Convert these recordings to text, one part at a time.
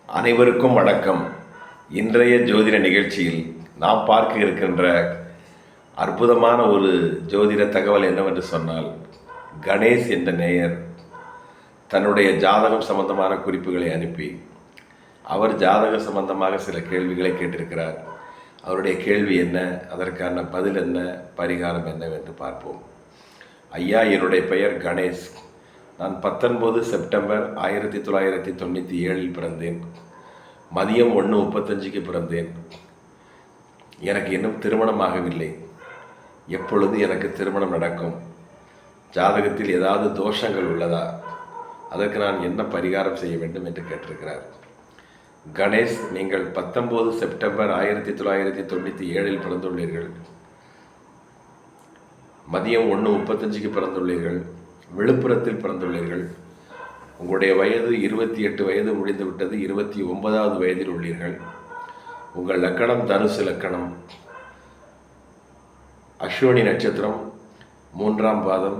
அனைவருக்கும் வணக்கம். இன்றைய ஜோதிட நிகழ்ச்சியில் நாம் பார்க்க இருக்கின்ற அற்புதமான ஒரு ஜோதிட தகவல் என்னவென்று சொன்னால், கணேஷ் என்ற நேயர் தன்னுடைய ஜாதகம் சம்பந்தமான குறிப்புகளை அனுப்பி அவர் ஜாதக சம்பந்தமாக சில கேள்விகளை கேட்டிருக்கிறார். அவருடைய கேள்வி என்ன, அதற்கான பதில் என்ன, பரிகாரம் என்னவென்று பார்ப்போம். ஐயா, என்னுடைய பெயர் கணேஷ். நான் 19 செப்டம்பர் 1997 பிறந்தேன். மதியம் 1:35 பிறந்தேன். எனக்கு இன்னும் திருமணமாகவில்லை. எப்பொழுது எனக்கு திருமணம் நடக்கும்? ஜாதகத்தில் ஏதாவது தோஷங்கள் உள்ளதா? அதற்கு நான் என்ன பரிகாரம் செய்ய வேண்டும் என்று கேட்டிருக்கிறார். கணேஷ், நீங்கள் 19 செப்டம்பர் 1997 பிறந்துள்ளீர்கள். மதியம் 1:35 பிறந்துள்ளீர்கள். விழுப்புரத்தில் பிறந்துள்ளீர்கள். உங்களுடைய வயது 28 வயது முடிந்துவிட்டது. 29வது வயதில் உள்ளீர்கள். உங்கள் லக்கணம் தனுசு லக்கணம். அஸ்வினி நட்சத்திரம் 3ஆம் பாதம்,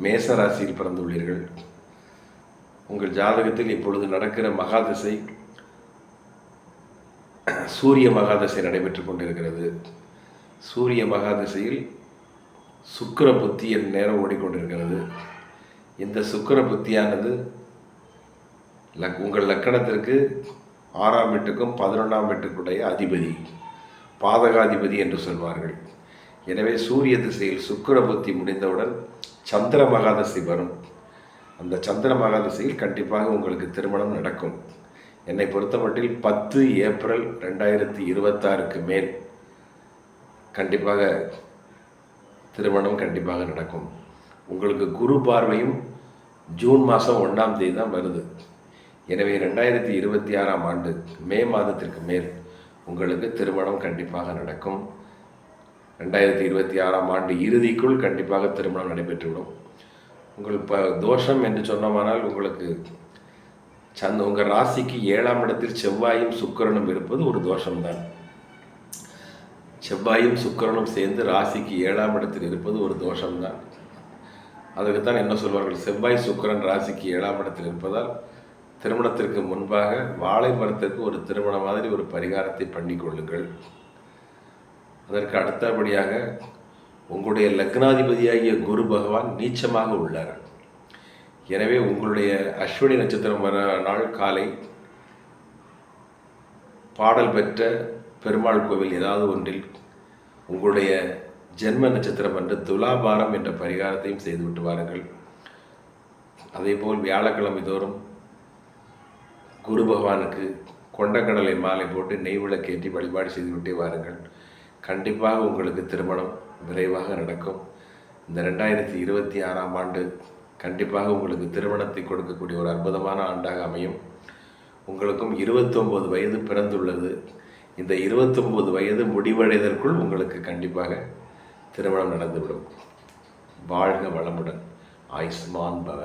மேச ராசியில் பிறந்துள்ளீர்கள். உங்கள் ஜாதகத்தில் இப்பொழுது நடக்கிற மகாதிசை சூரிய மகாதிசை நடைபெற்று கொண்டிருக்கிறது. சூரிய மகாதிசையில் சுக்கிர புத்தி என் நேரம் ஓடிக்கொண்டிருக்கிறது. இந்த சுக்கிர புத்தியானது உங்கள் லக்கணத்திற்கு 6ஆம் வீட்டுக்கும் 11ஆம் வீட்டுக்குடைய அதிபதி, பாதகாதிபதி என்று சொல்வார்கள். எனவே சூரிய திசையில் சுக்கிர புத்தி முடிந்தவுடன் சந்திர மகாதசை வரும். அந்த சந்திர மகாதசையில் கண்டிப்பாக உங்களுக்கு திருமணம் நடக்கும். என்னை பொறுத்தமட்டில் 10 ஏப்ரல் 2026 மேல் கண்டிப்பாக திருமணம் கண்டிப்பாக நடக்கும். உங்களுக்கு குரு பார்வையும் ஜூன் மாதம் 1ஆம் தேதி தான் வருது. எனவே 2026ஆம் ஆண்டு மே மாதத்திற்கு மேல் உங்களுக்கு திருமணம் கண்டிப்பாக நடக்கும். 2026ஆம் ஆண்டு இறுதிக்குள் கண்டிப்பாக திருமணம் நடைபெற்றுவிடும். உங்களுக்கு தோஷம் என்று சொன்னோமானால், உங்களுக்கு உங்கள் ராசிக்கு 7ஆம் இடத்தில் செவ்வாயும் சுக்கிரனும் இருப்பது ஒரு தோஷம்தான். செவ்வாயும் சுக்கிரனும் சேர்ந்து ராசிக்கு 7ஆம் இடத்தில் இருப்பது ஒரு தோஷம்தான். அதுக்குத்தான் என்ன சொல்வார்கள், செவ்வாய் சுக்கிரன் ராசிக்கு 7ஆம் இடத்தில் இருப்பதால் திருமணத்திற்கு முன்பாக வாழை மரத்திற்கு ஒரு திருமண மாதிரி ஒரு பரிகாரத்தை பண்ணி கொள்ளுங்கள். அதற்கு அடுத்தபடியாக உங்களுடைய லக்னாதிபதியாகிய குரு பகவான் நீச்சமாக உள்ளார். எனவே உங்களுடைய அஸ்வினி நட்சத்திரம் வர நாள் காலை பாடல் பெற்ற பெருமாள் கோவில் ஏதாவது ஒன்றில் உங்களுடைய ஜென்ம நட்சத்திரம் என்று துலாபாரம் என்ற பரிகாரத்தையும் செய்துவிட்டு வாருங்கள். அதேபோல் வியாழக்கிழமை தோறும் குரு பகவானுக்கு கொண்டக்கடலை மாலை போட்டு நெய் விளக்கேற்றி வழிபாடு செய்துவிட்டே வாருங்கள். கண்டிப்பாக உங்களுக்கு திருமணம் விரைவாக நடக்கும். இந்த 2026ஆம் ஆண்டு கண்டிப்பாக உங்களுக்கு திருமணத்தை கொடுக்கக்கூடிய ஒரு அற்புதமான ஆண்டாக அமையும். உங்களுக்கும் 29 வயது பிறந்துள்ளது. இந்த 29 வயது முடிவடைதற்குள் உங்களுக்கு கண்டிப்பாக திருமணம் நடந்துவிடும். வாழ்க வளமுடன். ஆயுஷ்மான் பவ.